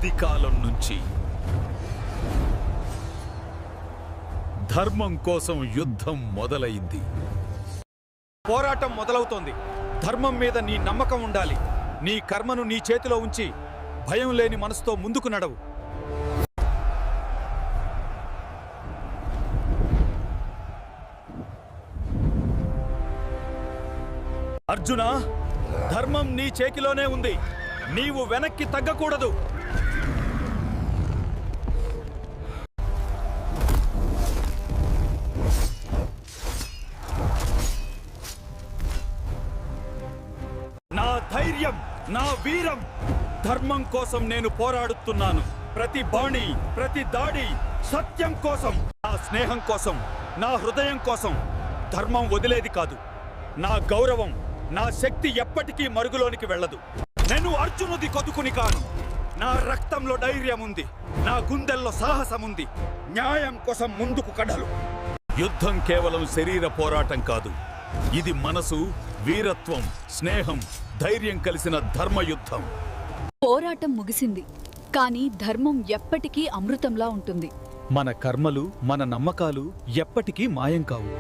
ఆది కాలం నుంచి ధర్మం కోసం యుద్ధం మొదలైంది. పోరాటం మొదలవుతోంది. ధర్మం మీద నీ నమ్మకం ఉండాలి. నీ కర్మను నీ చేతిలో ఉంచి భయం లేని మనసుతో ముందుకు నడవు. అర్జున, ధర్మం నీ చేతిలోనే ఉంది. నీవు వెనక్కి తగ్గకూడదు. నా ధైర్యం, నా వీరం, ధర్మం కోసం నేను పోరాడుతున్నాను. ప్రతి బాణి, ప్రతి దాడి సత్యం కోసం, నా స్నేహం కోసం, నా హృదయం కోసం. ధర్మం వదిలేది కాదు. నా గౌరవం, నా శక్తి ఎప్పటికీ మరుగులోనికి వెళ్ళదు. నేను అర్జునుడి కొదుకుని కాను. నా రక్తంలో ధైర్యం ఉంది. నా గుండెల్లో సాహసం ఉంది. న్యాయం కోసం ముందుకు కడలు. యుద్ధం కేవలం శరీర పోరాటం కాదు. ఇది మనసు, వీరత్వం, స్నేహం, ధైర్యం కలిసిన ధర్మయుద్ధం. పోరాటం ముగిసింది, కానీ ధర్మం ఎప్పటికీ అమృతంలా ఉంటుంది. మన కర్మలు, మన నమ్మకాలు ఎప్పటికీ మాయం కావు.